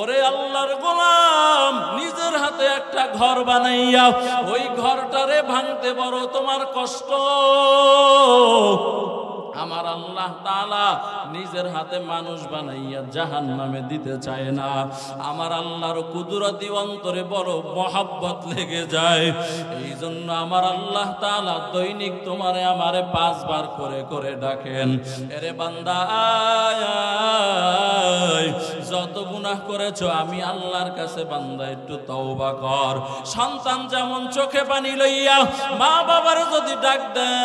ওরে আল্লাহর গোলাম, নিজের হাতে একটা ঘর বানাইয়া ওই ঘরটারে ভাঙতে বড় তোমার কষ্ট। আমার আল্লাহ তাআলা নিজের হাতে মানুষ বানাইয়া জাহান্নামে দিতে চায় না। আমার আল্লাহর কুদরতি অন্তরে বড় মহব্বত লেগে যায়। এই জন্য আমার আল্লাহ তাআলা দৈনিক তোমারে আমারে 5 বার করে করে ডাকেন, এরে বান্দা আয় আয়, যত গুনাহ করেছো আমি আল্লাহর কাছে বান্দা একটু তওবা কর। সন্তান যেমন চোখে পানি লইয়া মা বাবার যদি ডাক দেয়,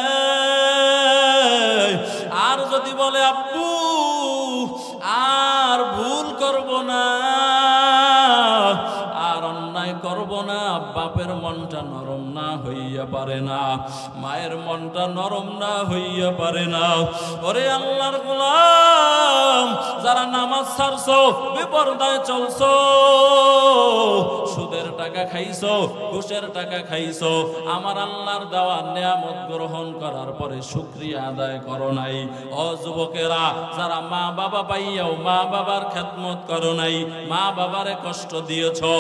আর যদি বলে আব্বু আর ভুল করব না, আর অন্যায় করব না, বাপের মনটা নরম না হইয়া পারে না, মায়ের মনটা নরম না হইয়া পারে না। ওরে আল্লাহর গোলাম, যারা নামাজ ছাড়ছো, বেপরদায় চলছো, সুদের টাকা খাইছো, ঘুষের টাকা খাইছো, আমার আল্লাহর দেওয়া নিয়ামত গ্রহণ করার পরে শুকরিয়া আদায় করো নাই। ও যুবকেরা, যারা মা বাবা পাইয়াও মা বাবার খেদমত করো নাই, মা বাবারে কষ্ট দিয়েছো,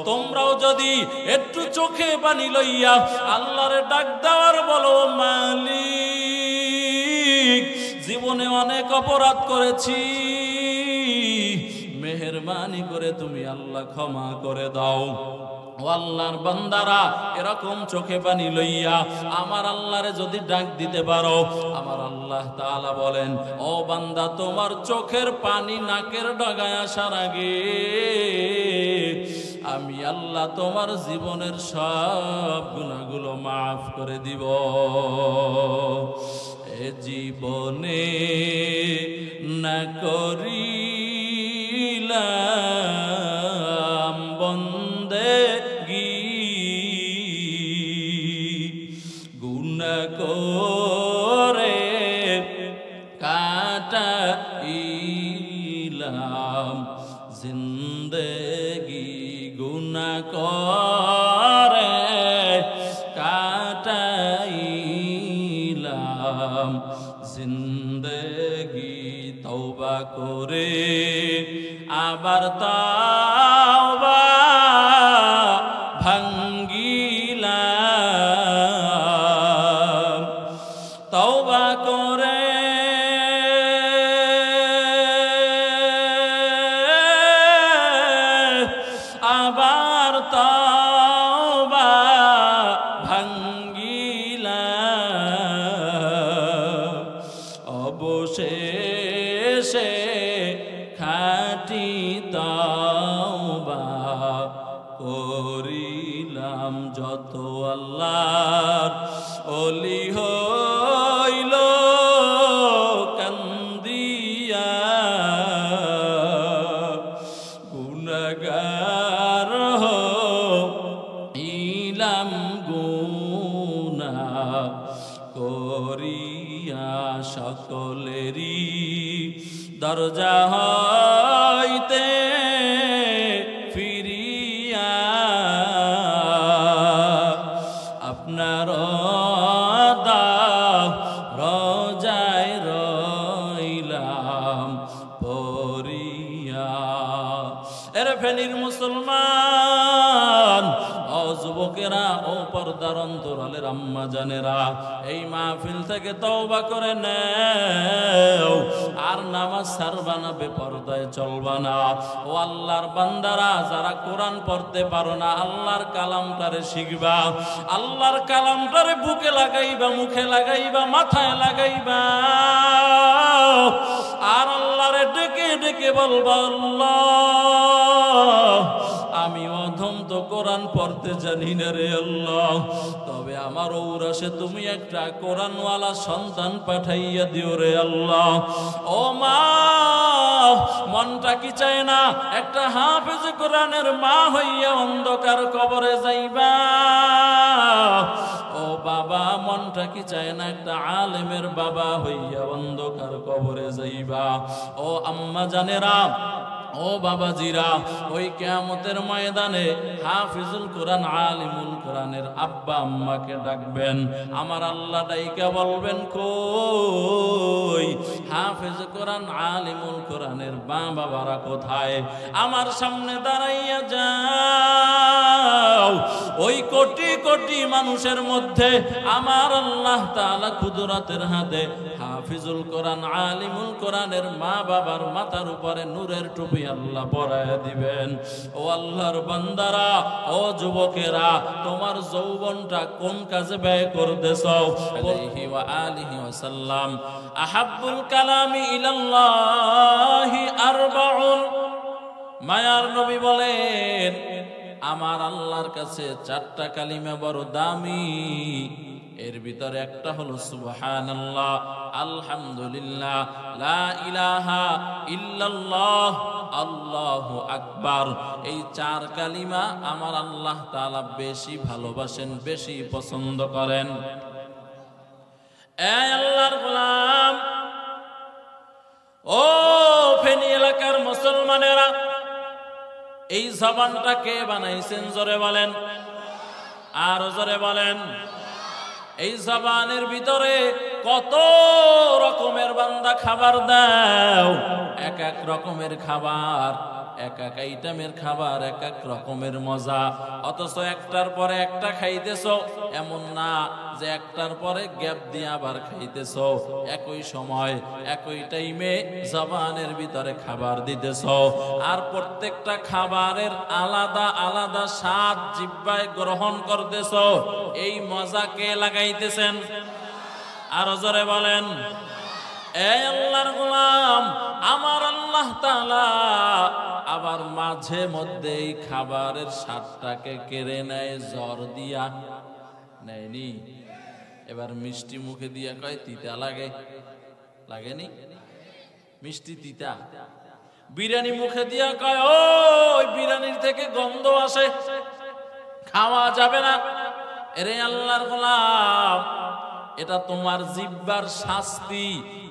তোমরাও যদি একটু চোখে পানি লইয়া আল্লাহরে ডাক দেওয়ার বলো, মালিক জীবনে অনেক অপরাধ করেছি, মেহেরবানি করে তুমি আল্লাহ ক্ষমা করে দাও। ও আল্লাহর বান্দারা, এরকম চোখে পানি লইয়া আমার আল্লাহরে যদি ডাক দিতে পারো, আমার আল্লাহ তাআলা বলেন, ও বান্দা তোমার চোখের পানি নাকের ডগায় আসার আগে আমি আল্লাহ তোমার জীবনের সব গুনাহগুলো মাফ করে দিব। এ জীবনে না করিলাম বন্দেগি, গুনাহ করে কাটাইলাম জিন্দেগি, গুনাহ করে কাটাইলাম জিন্দেগি, তওবা করে আবার তওবা ভাঙ্গিলাম, তওবা করে আবার তওবা ভাঙ্গিলাম, অবশেষে খাঁটি তওবা করিলাম। যত আল্লাহর ওলি হইল কান্দিয়া, গুনাহগার হইলাম গুনাহ করিয়া, সকলেরই দরজা হইতে ফিরিয়া আপনার রোজায় রইলাম পরিয়া। এরে ফেনীর মুসলমান, ও যুবকেরা, ও পর্দার অন্তরালের আম্মা জানেরা, এই মাহফিল থেকে তওবা করে নেও, আর নামাজ ছাড়বা না, বেপরদায় চলবা না। ও আল্লাহর বান্দারা, যারা কোরআন পড়তে পারো না, আল্লাহর কালামটারে শিখবা, আল্লাহর কালামটারে বুকে লাগাইবা, মুখে লাগাইবা, মাথায় লাগাইবা, আর আল্লাহরে ডেকে ডেকে বলবা, আল্লাহ আমি অধম তো কোরআন পড়তে জানি না রে আল্লাহ, তবে আমার ঔরসে তুমি একটা কোরআনওয়ালা সন্তান পাঠাইয়া দিও রে আল্লাহ। ও মা, মনটা কি চায় না একটা হাফেজ কোরআনের মা হইয়া অন্ধকার কবরে যাইবা? ও বাবা, মনটা কি চায় না একটা আলেমের বাবা হইয়া অন্ধকার কবরে যাইবা? ও আম্মা জানেরা, ও বাবাজিরা, ওই কিয়ামতের ময়দানে হাফিজুল কোরআন আলিমুল কোরআনের আব্বা আম্মাকে ডাকবেন। আমার আল্লাহ ডাইকা বলবেন, কই হাফিজ কোরআন আলিমুল কোরআনের বাবারা কোথায়? আমার সামনে দাঁড়াইয়া যাও। ওই কোটি কোটি মানুষের মধ্যে আমার আল্লাহ তাআলা কুদরতের হাতে হাফিজুল কোরআন আলিমুল কোরআনের মা বাবার মাথার উপরে নূরের টুপি আল্লাহ পরায়া দিবেন। ও আল্লাহর বান্দারা, ও যুবকেরা, তোমার যৌবনটা কোন কাজে ব্যয় করতেছো? আলাইহি ওয়া আলিহি ওয়াসাল্লাম আহাব্বুল কালামি ইলাল্লাহি আরবাউন। মায়ার নবী বলেন, আমার আল্লাহর কাছে 4টা কালিমা বড় দামি। এর ভিতরে একটা হলো সুবহানাল্লাহ, আলহামদুলিল্লাহ, লা ইলাহা ইল্লাল্লাহ, আল্লাহু আকবার। এই 4 কালিমা আমার আল্লাহ তাআলা বেশি ভালোবাসেন, বেশি পছন্দ করেন। এই আল্লাহর গোলাম, ও ফেনী এলাকার মুসলমানেরা, এই জবানটা কে বানাইছেন? জোরে বলেন, আর জোরে বলেন। এই জবানের ভিতরে কত রকমের বান্দা খাবার দাও, এক এক রকমের খাবার, এক এক আইটেমের খাবার, এক এক রকমের মজা। অথচ একটার পরে একটা খাইতেছো, এমন না যে একটার পরে গ্যাপ দিয়ে আবার খাইতেছো। একই সময় একই টাইমে জবানের ভিতরে খাবার দিতেছো, আর প্রত্যেকটা খাবারের আলাদা আলাদা স্বাদ জিহ্বায় গ্রহণ করতেছো। এই মজা কে লাগাইতেছেন? আর জোরে বলেন। এই আল্লাহর গোলাম, আমার আল্লাহ তাআলা আবার মাঝে মধ্যে এই খাবারের স্বাদটাকে কেড়ে নেয় জ্বর দিয়া। নেয়নি? এবার মিষ্টি মুখে দিয়া কয় তিতা লাগে, লাগেনি? মিষ্টি তিতা। বিরিয়ানি মুখে দিয়া কয় ওই বিরিয়ানির থেকে গন্ধ আসে, খাওয়া যাবে না। এরে আল্লাহর গোলাম, এটা তোমার জিহ্বার শাস্তি,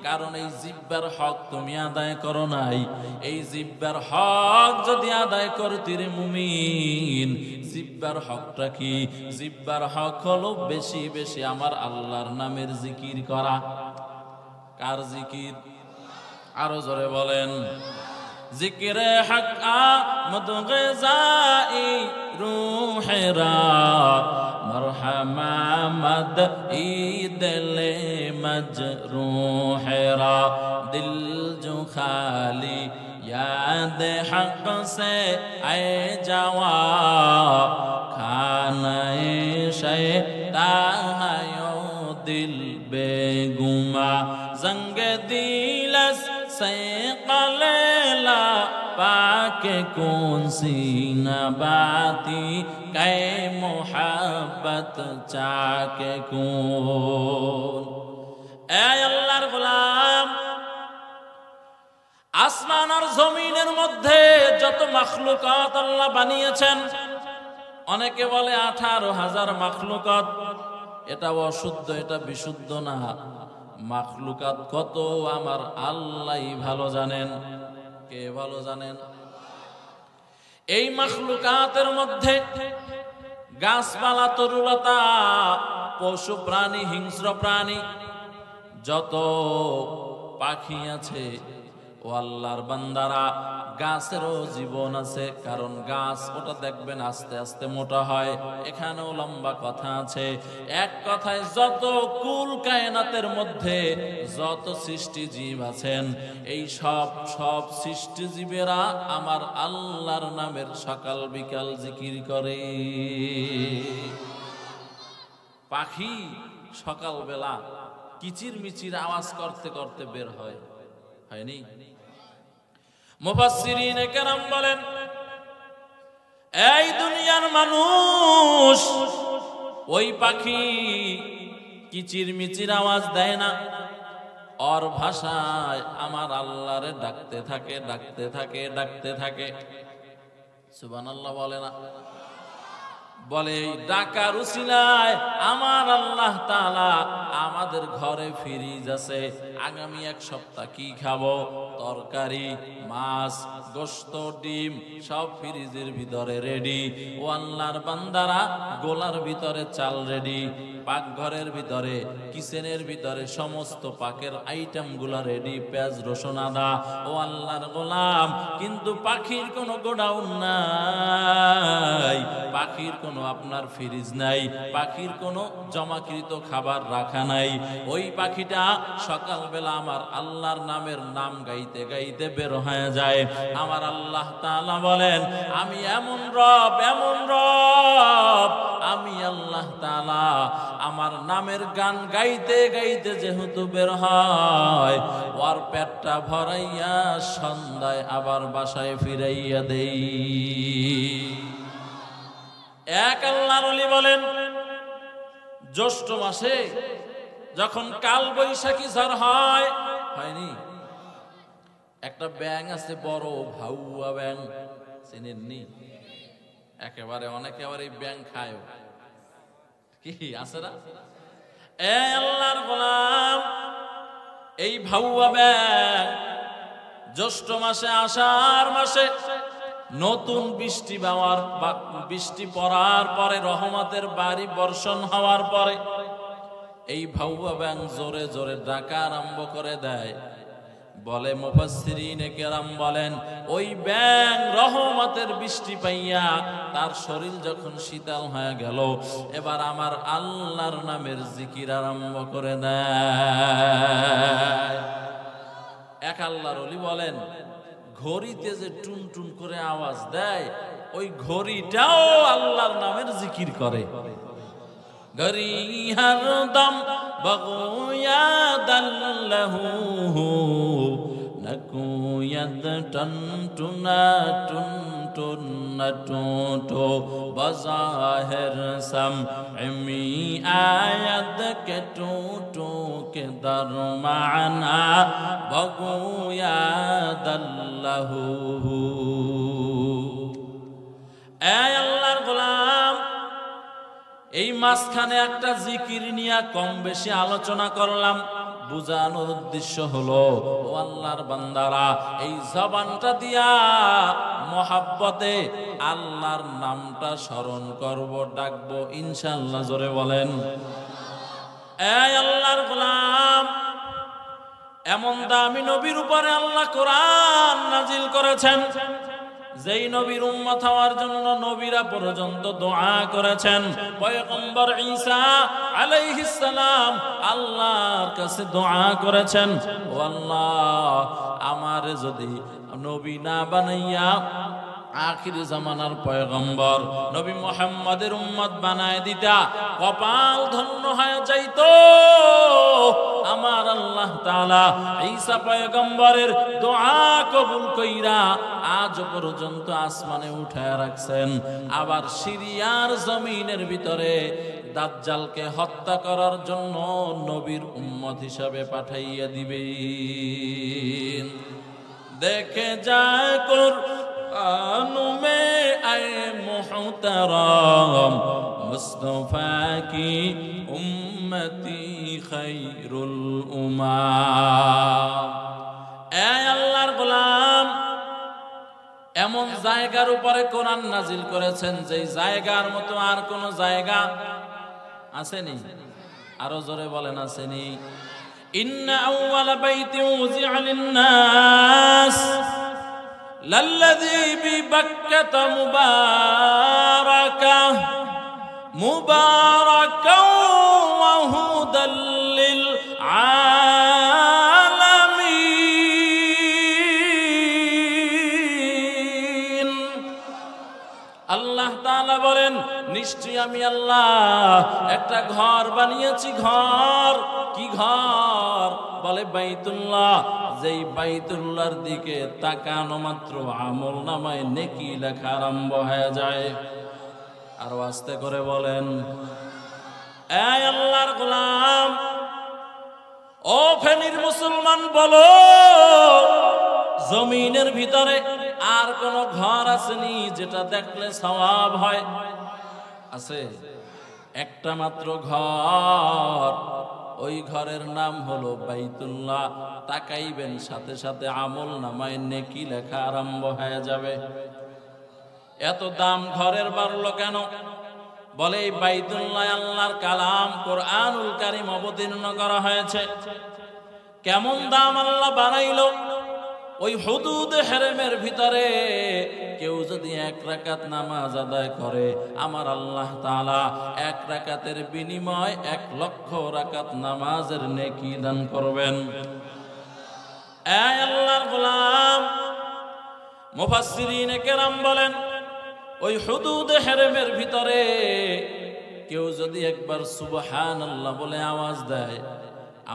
কারণ এই জিহ্বার হক তুমি আদায় করো নাই। এই জিহ্বার হক যদি আদায় করতে রে মুমিন, জিহ্বার হকটা কি? জিহ্বার হক হলো বেশি বেশি আমার আল্লাহর নামের জিকির করা। কার জিকির? আরো জোরে বলেন। জিকিরে হক আমদ গজাই রূহেরা, মরহমা মদ ঈদলে মজরূহেরা, দিল জো খালি याद हक से आए जावा, खाने शैतायो दिल बेगुमा, जंग दिलस से कलेला पाके कौन सी नबाती, कै मोहब्बत चाके कौन। ऐ अल्लाहर गुलाम, আসমান আর জমিনের মধ্যে যত মাখলুকাত আল্লাহ বানিয়েছেন, অনেকে বলে 18,000 মাখলুকাত। এটা অশুদ্ধ, এটা বিশুদ্ধ না। মাখলুকাত কত আমার আল্লাহই ভালো জানেন। কে ভালো জানেন? এই মাখলুকাতের মধ্যে গাছপালা, তরুলতা, পশু প্রাণী, হিংস্র প্রাণী, যত পাখি আছে, ও আল্লাহর বান্দারা, গাছেরও জীবন আছে। কারণ গাছ ওটা দেখবেন আস্তে আস্তে মোটা হয়। এখানেও লম্বা কথা আছে। এক কথায় যত কুল কায়নাতের মধ্যে যত সৃষ্টিজীব আছেন, এই সব সৃষ্টিজীবেরা আমার আল্লাহর নামের সকাল বিকাল জিকির করে। পাখি সকালবেলা কিচির মিচির আওয়াজ করতে করতে বের হয়, হয়নি? মুফাসসিরিনে কেরাম বলেন, এই দুনিয়ার মানুষ ওই পাখি কিচির মিচির আওয়াজ দেয় না, ওর ভাষায় আমার আল্লাহরে ডাকতে থাকে, ডাকতে থাকে, ডাকতে থাকে। সুবহানাল্লাহ বলে না? বলে ডাকার উসিলায় আমার আল্লাহ তাআলা আমাদের ঘরে ফ্রিজ আছে, আগামী এক সপ্তাহ কি খাবো, তরকারি, মাছ, গোশত, ডিম সব ফ্রিজের ভিতরে রেডি। ও আল্লাহর বান্দারা, গোলার ভিতরে চাল রেডি, পাকঘরের ভিতরে, কিচেনের ভিতরে সমস্ত পাকের আইটেম গুলা রেডি, পেঁয়াজ, রসুন, আদা। ও আল্লাহর গোলাম, কিন্তু পাখির কোনো গোডাউন নাই, পাখির কোনো আপনার ফ্রিজ নাই, পাখির কোনো জমাকৃত খাবার রাখা নাই। ওই পাখিটা সকালবেলা আমার আল্লাহর নামের নাম গাইতে গাইতে বের হয়ে যায়। আমার আল্লাহ তাআলা বলেন, আমি এমন রব, এমন রব, আমি আল্লাহ তাআলা আমার নামের গান গাইতে গাইতে যেহেতু বের হয়, ওর পেটটা ভরাইয়া সন্ধ্যায় আবার বাসায় ফিরাইয়া দেই। এক আল্লাহর ওলি বলেন, জ্যৈষ্ঠ মাসে যখন কাল বৈশাখী ঝড় হয়, হয়নি, একটা ব্যাঙ আছে বড় ভাউয়া ব্যাঙ, চিনেননি? একেবারে অনেকে আবার এই ব্যাঙ খায়, কি আছে না? এ আল্লাহর গোলাম, এই ভাউয়া ব্যাঙ জ্যৈষ্ঠ মাসে, আষাঢ় মাসে নতুন বৃষ্টি পড়ার পরে, রহমতের বাড়ি বর্ষণ হওয়ার পরে এই ভাউয়া ব্যাঙ জোরে জোরে ডাকা আরম্ভ করে দেয়। বলে মুফাসসিরিনে কেরাম বলেন, ওই ব্যাঙ রহমতের বৃষ্টি পাইয়া তার শরীর যখন শীতল হয়ে গেল, এবার আমার আল্লাহর নামের জিকির আরম্ভ করে দেয়। এক আল্লাহর ওলি বলেন, ঘড়িতে যে টুন টুন করে আওয়াজ দেয়, ওই ঘড়িটাও আল্লাহর নামের জিকির করে। ঘড়ি হরদম বগুয়াদাল্লাহু নকুয়াদ টন টুনা টুন টুন টুটো বজাহির সাম মি আয়াত কে টুটো কে দরমানা বগুয়াদাল্লাহু। এ আল্লাহর গোলাম, এই মাঝখানে একটা জিকির নিয়ে কম বেশি আলোচনা করলাম। বুঝানোর উদ্দেশ্য হলো, ও আল্লাহর বান্দারা, এই জবানটা দিয়া মহাব্বতে আল্লাহর নামটা স্মরণ করব, ডাকবো ইনশাআল্লাহ। জোরে বলেন। এই আল্লাহর গোলাম, এমন দামি নবীর উপরে আল্লাহ কোরআন নাজিল করেছেন, যেই নবীর উম্মত হওয়ার জন্য নবীরা পর্যন্ত দোয়া করেছেন। পয়গম্বর ঈসা আলাইহিস সালাম আল্লাহর কাছে দোয়া করেছেন, ও আল্লাহ, আমারে যদি নবী না বানাইয়া আখির জামানার পয়গম্বর নবী মুহাম্মাদের উম্মত বানায় দিতা, কপাল ধন্য হয়ে যাইতো। আমার আল্লাহ তাআলা ঈসা পয়গম্বরের দোয়া কবুল কইরা আজ পর্যন্ত আসমানে উঠায় রাখছেন। আবার সিরিয়ার জমিনের ভিতরে দাজ্জালকে হত্যা করার জন্য নবীর উম্মত হিসাবে পাঠাইয়া দিবেন। দেখে যায় कुरान में आए मुहतरम मुस्तफा की उम्मती खैरुल उम्माम। ए আল্লাহর গোলাম, এমন জায়গার উপরে কোরআন নাজিল করেছেন যেই জায়গার মতো আর কোন জায়গা আসেনি। আরো জোরে বলেন, আসেনি। ইন্না আউওয়ালা বাইতিন উযিআ লিন-নাস লাল্লাযী বিবাক্কাতা মুবারাকাও ওয়া হুদাল লিল আলামিন। আল্লাহ তাআলা বলেন, নিশ্চয়ই আমি আল্লাহ একটা ঘর বানিয়েছি। ঘর কি ঘর? বলে বাইতুল্লাহ। যেই বাইতুল্লাহর দিকে তাকানো মাত্র আমল নামায় নেকি লেখা আরম্ভ হয়ে যায়। আরো আস্তে করে বলেন, এই আল্লাহর গোলাম, ও ফেনীর মুসলমান, বলো জমিনের ভিতরে আর কোন ঘর আসেনি যেটা দেখলে সওয়াব হয়? আছে? একটা মাত্র ঘর, ওই ঘরের নাম হলো বাইতুল্লাহ। তাকাইবেন সাথে সাথে আমল নামায় নেকি লেখা আরম্ভ হয়ে যাবে। এত দাম ঘরের বাড়লো কেন? বলে এই বাইতুল্লাহ আল্লাহর কালাম কোরআনুল কারীম অবতীর্ণ করা হয়েছে। কেমন দাম আল্লাহ বানাইলো? ওই হুদুদ হেরেমের ভিতরে কেউ যদি 1 রাকাত নামাজ আদায় করে, আমার আল্লাহ তাআলা 1 রাকাতের বিনিময় 1 লক্ষ রাকাত নামাজের নেকি দান করবেন। এই আল্লাহর গোলাম, মুফাসসিরিনে কেরাম বলেন, ওই হুদুদ হেরেমের ভিতরে কেউ যদি একবার সুবহানাল্লাহ বলে আওয়াজ দেয়,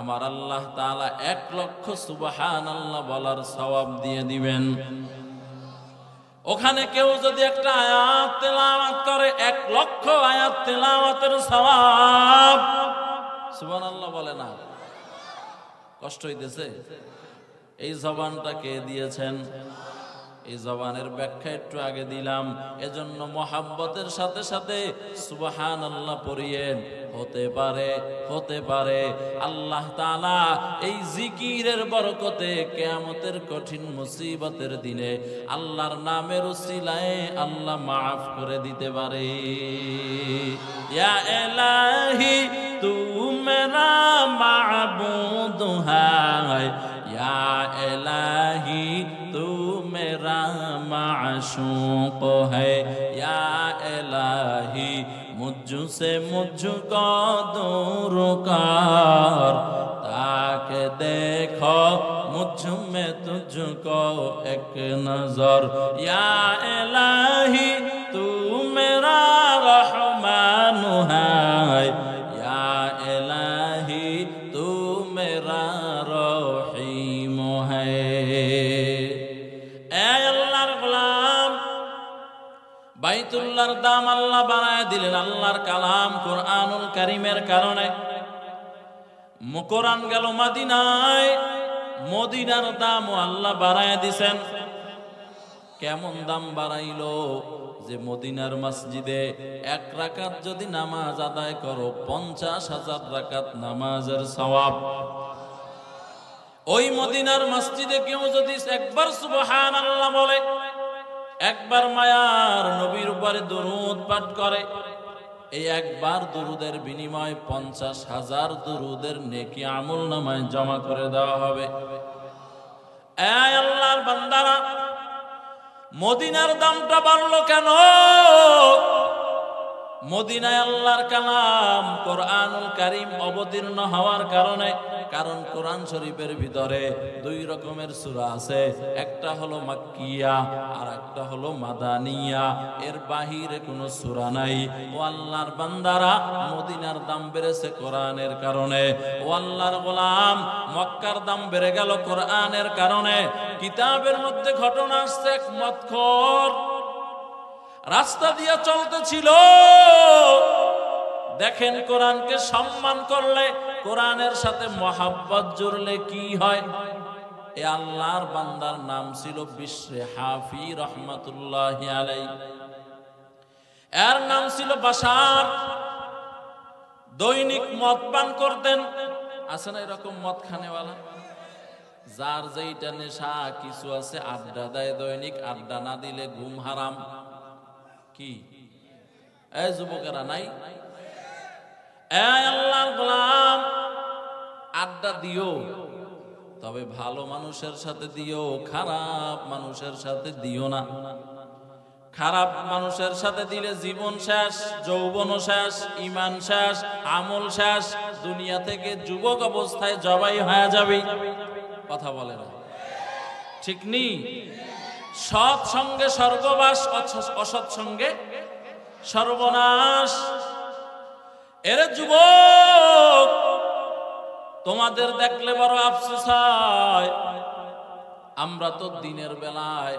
আমার আল্লাহ তাআলা 1 লক্ষ সুবহানাল্লাহ বলার সওয়াব দিয়ে দিবেন। ওখানে কেউ যদি একটা আয়াত তেলাওয়াত করে, 1 লক্ষ আয়াত তেলাওয়াতের সওয়াব। সুবহানাল্লাহ বলে না? কষ্ট হইতেছে? এই জবানটা কে দিয়েছেন? এই জবানের ব্যাখ্যা একটু আগে দিলাম। এজন্য মহাব্বতের সাথে সাথে সুবহানাল্লাহ পড়িয়েন। হতে পারে আল্লাহ তাআলা এই জিকিরের বরকতে কিয়ামতের কঠিন মুসিবতের দিনে আল্লাহর নামের উসিলায় আল্লাহ মাফ করে দিতে পারে। ইয়া ইলাহি তু মেরা মাবুদ হায়, ইয়া ইলাহি তু मेरा माशूक है, या इलाही मुझसे मुझको दूर कर, ताकि देखो मुझ में तुझको एक नजर, या इलाही तू मेरा रहमान है, या इलाही तू मेरा रहीम है। বাইতুল্লাহর দাম আল্লাহ বানায় দিলেন আল্লাহর কালাম কোরআনুল কারীমের কারণে। কোরআন গেল মদিনায়, মদিনার দামও আল্লাহ বাড়ায় দিছেন। কেমন দাম বাড়াইলো? যে মদিনার মসজিদে 1 রাকাত যদি নামাজ আদায় করো, 50,000 রাকাত নামাজের সওয়াব। ওই মদিনার মসজিদে কেউ যদি একবার সুবহানাল্লাহ বলে, একবার মায়ার নবীর উপরে দুরূদ পাঠ করে, এই একবার দুরূদের বিনিময় 50,000 দুরূদের নেকি আমলনামায় জমা করে দেওয়া হবে। এই আল্লাহর বান্দারা, মদিনার দামটা বাড়লো কেন? মদিনায় আল্লাহর কালাম কোরআনুল কারীম অবতীর্ণ হওয়ার কারণে। কারণ কোরআন শরীফের ভিতরে 2 রকমের সূরা আছে, একটা হলো মাক্কিয়া আর একটা হলো মাদানিয়া। এর বাহিরে কোনো সূরা নাই। ও আল্লাহর বান্দারা, মদিনার দাম বেড়েছে কোরআনের কারণে। ও আল্লাহর গোলাম, মক্কার দাম বেড়ে গেল কোরআনের কারণে। কিতাবের মধ্যে ঘটনা আসছে, এক মদখোর রাস্তা দিয়ে চলতেছিল, দেখেন কোরআনকে সম্মান করলে, কোরআনের সাথে মহাব্বত জুড়লে কি হয়। এ আল্লাহর বান্দার নাম ছিল বিশরে হাফি রহমাতুল্লাহি আলাইহি। এর নাম ছিল বাশার। দৈনিক মদ পান করতেন। আছে না এরকম মদ খানেওয়ালা? যার যেইটা নেশা কিছু আছে, আড্ডা দেয় দৈনিক। আড্ডা না দিলে ঘুম হারাম। কি এই যুবকেরা নাই? এই আল্লাহর গোলাম, আড্ডা দিও, তবে ভালো মানুষের সাথে দিও, খারাপ মানুষের সাথে দিও না। খারাপ মানুষের সাথে দিলে জীবন শেষ, যৌবন শেষ, ঈমান শেষ, আমল শেষ, দুনিয়া থেকে যুবক অবস্থায় জবাই হয়ে যাবে। কথা বলে না? ঠিক নি? সৎ সঙ্গে স্বর্গবাস, অসৎ সঙ্গে সর্বনাশ। এর যুবক, তোমাদের দেখলে বড় আফসোস হয়। আমরা তো দিনের বেলায়,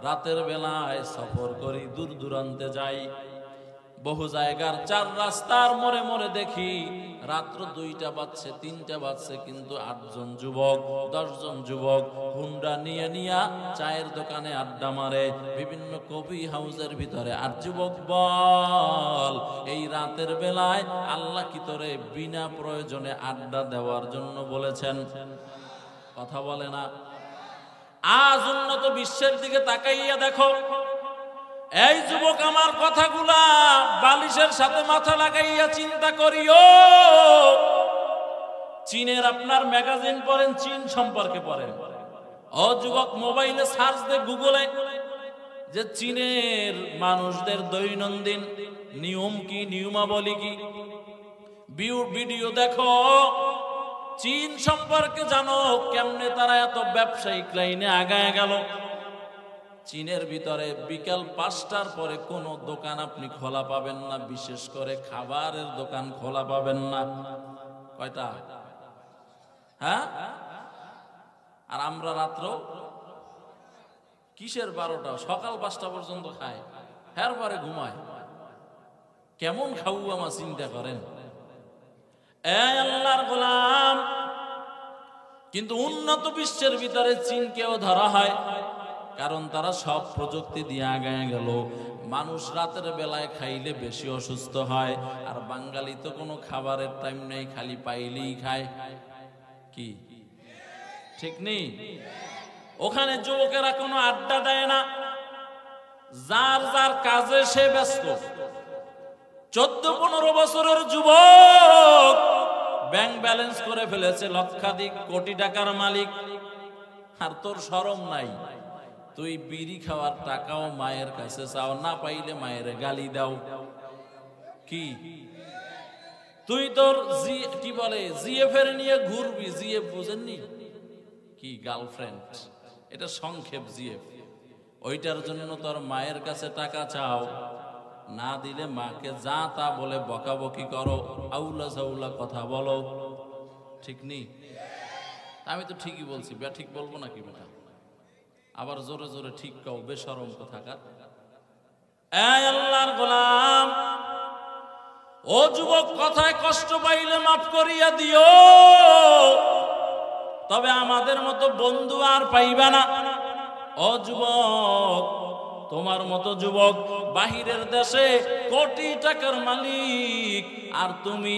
রাতের বেলায় সফর করি, দূর দূরান্তে যাই, বহু জায়গার চার রাস্তার মোড়ে মোড়ে দেখি রাত্র 2টা বাজছে 3টা বাজছে, কিন্তু 8 জন যুবক 10 জন যুবক হুন্ডা নিয়ে নিয়ে চায়ের দোকানে আড্ডা মারে, বিভিন্ন কফি হাউসের ভিতরে। আর যুবক বল, এই রাতের বেলায় আল্লাহ কি তোরে বিনা প্রয়োজনে আড্ডা দেওয়ার জন্য বলেছেন? কথা বলে না। আজ উন্নত বিশ্বের দিকে তাকাইয়া দেখো, এই যুবক আমার কথাগুলা বালিশের সাথে মাথা লাগাইয়া চিন্তা করিও। চীনের আপনার ম্যাগাজিন পড়েন, চীন সম্পর্কে পড়েন। ও যুবক, মোবাইলে সার্চ দে, গুগলে, যে চীনের মানুষদের দৈনন্দিন নিয়ম কি, নিয়মাবলী কি, ভিডিও দেখো। চীন সম্পর্কে জানো কেমনে তারা এত ব্যবসায়িক লাইনে আগায় গেল। চীনের ভিতরে বিকাল 5টার পরে কোনো দোকান আপনি খোলা পাবেন না, বিশেষ করে খাবারের দোকান খোলা পাবেন না। কয়টা? হ্যাঁ। আর আমরা রাত্র কিসের 12টা, সকাল 5টা পর্যন্ত খায়, এর পরে ঘুমায়। কেমন খাবো আমার চিন্তা করেন। এই আল্লাহর গোলাম, কিন্তু উন্নত বিশ্বের ভিতরে চীনকেও ধরা হয়, কারণ তারা সব প্রযুক্তি দিয়ে আগায় গেল। মানুষ রাতের বেলায় খাইলে বেশি অসুস্থ হয়, আর বাঙালি তো কোনো খাবারের টাইম নেই, খালি পাইলেই খায়। কি ঠিক নেই? ওখানে যুবকেরা কোনো আড্ডা দেয় না, যার যার কাজে সে ব্যস্ত। 14-15 বছরের যুবক ব্যাংক ব্যালেন্স করে ফেলেছে, লক্ষাধিক কোটি টাকার মালিক, আর তোর শরম নাই। তুই বিড়ি খাওয়ার টাকাও মায়ের কাছে চাও, না পাইলে মায়ের গালি দাও। কি তুই তোর কি বলে জিএফ এর নিয়ে ঘুরবি? জিএফ বুঝেননি কি? গার্লফ্রেন্ড, এটা সংক্ষেপ জিএফ। ওইটার জন্য তোর মায়ের কাছে টাকা চাও, না দিলে মাকে যা তা বলে বকাবকি করো, আউলা সাউলা কথা বলো। ঠিক নেই? আমি তো ঠিকই বলছি, ঠিক বলবো নাকি বেটা? আবার জোরে জোরে ঠিক কও, বেশরম কোথাকার। এই আল্লাহর গোলাম, ও যুবক, কথায় কষ্ট পাইলে মাফ করিয়া দিও, তবে আমাদের মতো বন্ধু আর পাইবা না। ও যুবক, তোমার মতো যুবক বাহিরের দেশে কোটি টাকার মালিক, আর তুমি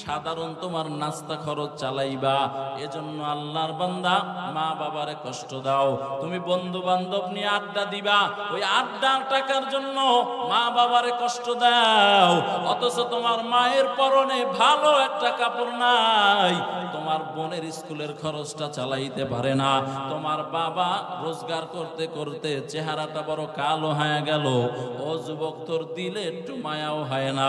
সাধারণ তোমার নাস্তা খরচ চালাইবা। এজন্য আল্লাহর বান্দা, মা বাবারে কষ্ট দাও। তুমি বন্ধু বান্ধব নিয়ে আড্ডা দিবা, ওই আড্ডার টাকার জন্য মা বাবারে কষ্ট দাও। অথচ তোমার মায়ের পরনে ভালো একটা কাপড় নাই, তোমার বোনের স্কুলের খরচটা চালাইতে পারে না, তোমার বাবা রোজগার করতে করতে চেহারাটা বড় কালো হয়ে গেল। ও যুবক, তোর দিলে একটু মায়াও হয় না?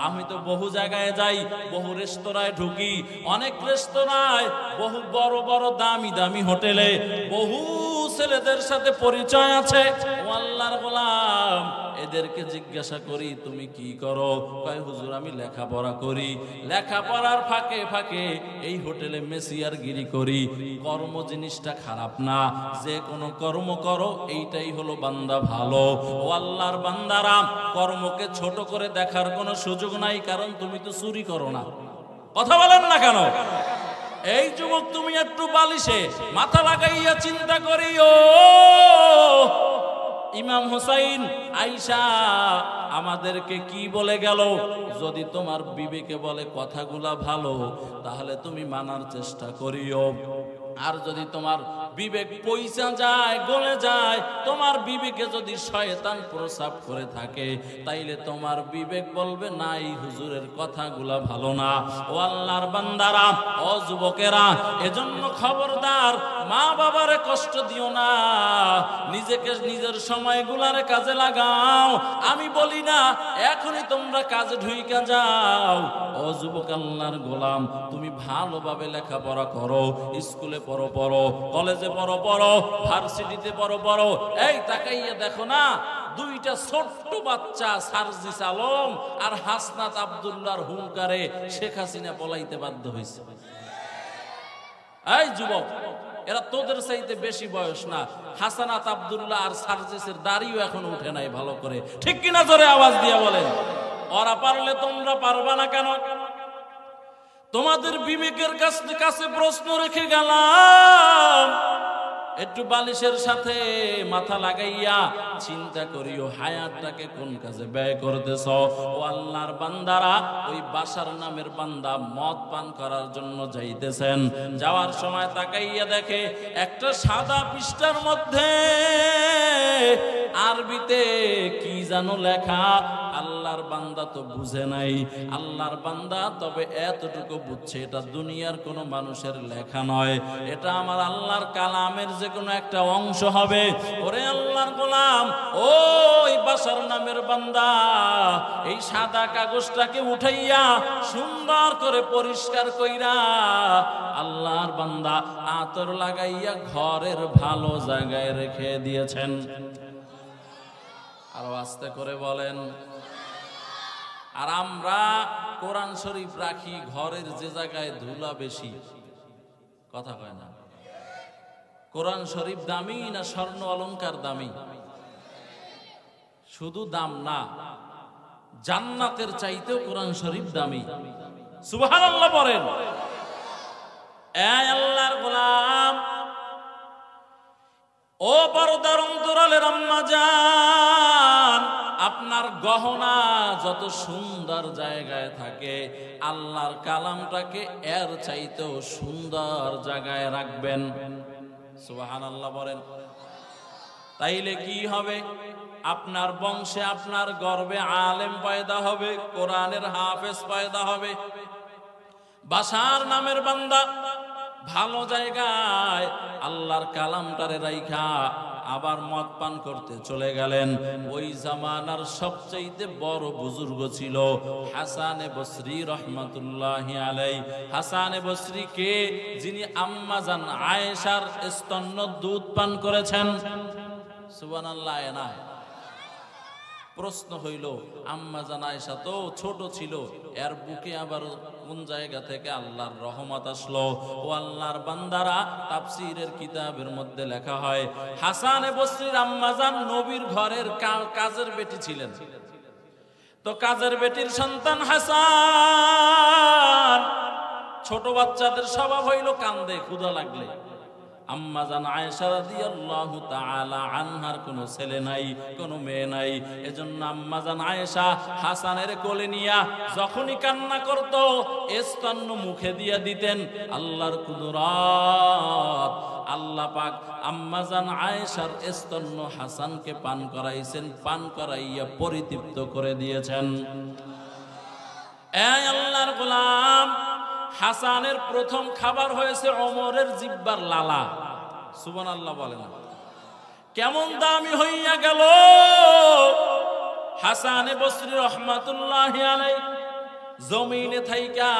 আমি তো বহু জায়গায় যাই, বহু রেস্তোরাঁয় ঢুকি, অনেক রেস্তোরাঁয়, বহু বড় বড় দামি দামি হোটেলে বহু ছেলেদের সাথে পরিচয় আছে। ও আল্লাহর গোলাম, এদেরকে জিজ্ঞাসা করি তুমি কি করো? কয় হুজুর আমি লেখাপড়া করি, লেখাপড়ার ফাঁকে ফাঁকে এই হোটেলে মেসিয়ার গিরি করি। কর্ম জিনিসটা খারাপ না, যে কোনো কর্ম করো, এইটাই হলো বান্দা ভালো। ও আল্লাহর বান্দারা, কর্মকে ছোট করে দেখার কোনো সুযোগ নাই, কারণ তুমি তো চুরি করো না। কথা বলেন না কেন? এই যুবক, তুমি একটু বালিশে মাথা লাগাইয়া চিন্তা করিও। ইমাম হুসাইন আয়েশা আমাদেরকে কি বলে গেল? যদি তোমার বিবেকে বলে কথাগুলা ভালো, তাহলে তুমি মানার চেষ্টা করিও। আর যদি তোমার বিবেক পয়সা যায়, গলে যায়, তোমার বিবেকে যদি শয়তান প্রসাব করে থাকে, তাইলে তোমার বিবেক বলবে না, এই হুজুরের কথাগুলা ভালো না। ও আল্লাহর বান্দারা, ও যুবকেরা, এজন্য খবরদার, মা বাবারে কষ্ট দিও না, নিজেকে নিজের সময়গুলারে কাজে লাগাও। আমি বলি না এখনই তোমরা কাজে ঢুইকা যাও। ও যুবক, আল্লাহর গোলাম, তুমি ভালোভাবে লেখাপড়া করো, স্কুলে পড়ো, কলেজে পড়ো, ভার্সিটিতে পড়ো। এই তাকাইয়া দেখো না, 2টা ছোট্ট বাচ্চা, সার্জিস আলম আর হাসনাত আব্দুল্লাহর হুঙ্কারে শেখ হাসিনা পলাইতে বাধ্য হয়েছে। এই যুবক, এরা তোদের চাইতে বেশি বয়স না। হাসানাত আব্দুল্লাহ আর সার্জিসের দাড়িও এখন উঠে নাই ভালো করে। ঠিক কিনা? জোরে আওয়াজ দিয়ে বলেন। ও ওরা পারলে তোমরা পারবা না কেন? তোমাদের বিবেকের কাছে প্রশ্ন রেখে গেলাম, একটু বালিশের সাথে মাথা লাগাইয়া চিন্তা করিও হায়াতটাকে কোন কাজে ব্যয় করতেছ। ও আল্লাহর বান্দারা, ওই বাশার নামের বান্দা মদ পান করার জন্য যাইতেছেন, যাওয়ার সময় তাকাইয়া দেখে একটা সাদা পৃষ্ঠার মধ্যে আরবিতে কি জানো লেখা। আল্লাহর বান্দা তো বুঝে নাই, আল্লাহর বান্দা তবে এতটুকু বুঝছে এটা দুনিয়ার কোনো মানুষের লেখা নয়, এটা আমার আল্লাহর কালামের যে কোনো একটা অংশ হবে। ওরে আল্লাহর গোলাম, ওই বাশার নামের বান্দা এই সাদা কাগজটাকে উঠাইয়া সুন্দর করে পরিষ্কার কইরা আল্লাহর বান্দা আতর লাগাইয়া ঘরের ভালো জায়গায় রেখে দিয়েছেন। আরো আস্তে করে বলেন। আর আমরা কোরআন শরীফ রাখি ঘরের যে জায়গায় ধুলা বেশি, কথা কয় না। কোরআন শরীফ দামি না স্বর্ণ অলংকার দামি? শুধু দাম না, জান্নাতের চাইতেও কোরআন শরীফ দামি। সুবহানাল্লাহ বলেন। এই আল্লাহর গোলাম, ও পর্দার অন্তরালের আম্মা জান, আপনার গহনা যত সুন্দর জায়গায় থাকে আল্লাহর কালামটাকে এর চাইতেও সুন্দর জায়গায় রাখবেন। সুবহানাল্লাহ বলেন। তাইলে কি হবে? আপনার বংশে আপনার গর্বে আলেম পয়দা হবে, কোরআনের হাফেজ পয়দা হবে। বাশার নামের বান্দা ভালো জায়গায় আল্লাহর কালামটারে রাইখা আবার মদ পান করতে চলে গেলেন। ওই জামানার সবচাইতে বড় বুজুর্গ ছিল হাসানে বসরি রহমাতুল্লাহি আলাইহি। হাসানে বসরি কে? যিনি আম্মা জান আয়েশার স্তন্য দুধ পান করেছেন। সুবহানাল্লাহ। না, প্রশ্ন হইল, আম্মা জান আয়েশা তো ছোট ছিল, এর বুকে আবার কোন জায়গা থেকে আল্লাহর রহমত আসলো? ও আল্লাহর বান্দারা, তাফসীরের কিতাবের মধ্যে লেখা হয় হাসানে বসরির আম্মা জান নবীর ঘরের কাজের বেটি ছিলেন। তো কাজের বেটির সন্তান হাসান, ছোট বাচ্চাদের স্বভাব হইল কান্দে ক্ষুধা লাগলে। আম্মা জান আয়েশা রাদিয়াল্লাহু তাআলা আনহার কোনো ছেলে নাই, কোনো মেয়ে নাই, এজন্য আম্মা জান আয়েশা হাসানের কোলে নিয়া যখনই কান্না করত স্তন্য মুখে দিয়া দিতেন। আল্লাহর কুদরত, আল্লাহ পাক আম্মা জান আয়েশার স্তন্য হাসানকে পান করাইছেন, পান করাইয়া পরিতৃপ্ত করে দিয়েছেন। এই আল্লাহর গোলাম, হাসানের প্রথম খাবার হয়েছে ওমরের জিহ্বার লালা। সুবহানাল্লাহ বলেন। কেমন দামি হইয়া গেল হাসানে বসরি রহমাতুল্লাহি আলাইহি। জমিনে থাইকা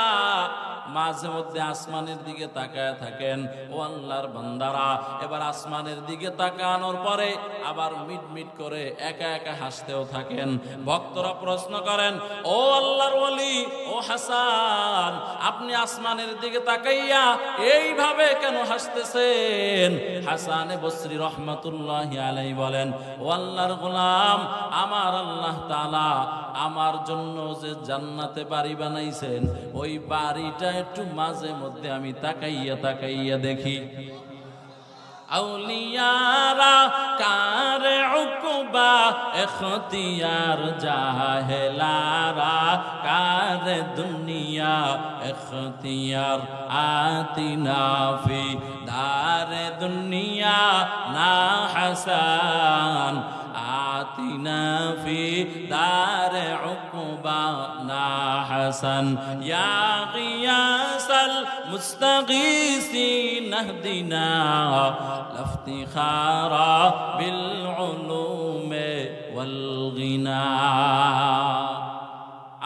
মাঝে মধ্যে আসমানের দিকে তাকায় থাকেন। ও আল্লাহর বান্দারা, এবার আসমানের দিকে তাকানোর পরে আবার মিটমিট করে একা একা হাসতেও থাকেন। ভক্তরা প্রশ্ন করেন, ও আল্লাহর ওলি, ও হাসান, আপনি আসমানের দিকে তাকাইয়া এইভাবে কেন হাসতেছেন? হাসানে বসরি রহমাতুল্লাহি আলাইহি বলেন, ও আল্লাহর গোলাম, আমার আল্লাহ তাআলা আমার জন্য যে জান্নাতে বাড়ি বানাইছেন, ওই বাড়িটা একটু মাঝে মধ্যে আমি তাকাইয়া তাকাইয়া দেখি। আউলিয়ারা কারে উকবা এখতিয়ার, জাহেলারা কারে দুনিয়া এখতিয়ার। আতিনা ফি দারে দুনিয়া না হাসান, আতিনা ফি দারে উকবা না হাসান। ইয়া গিয়াসাল মুস্তাগীসিন ইহদিনা লাফতিখারা বিল উলুমে ওয়াল গিনা।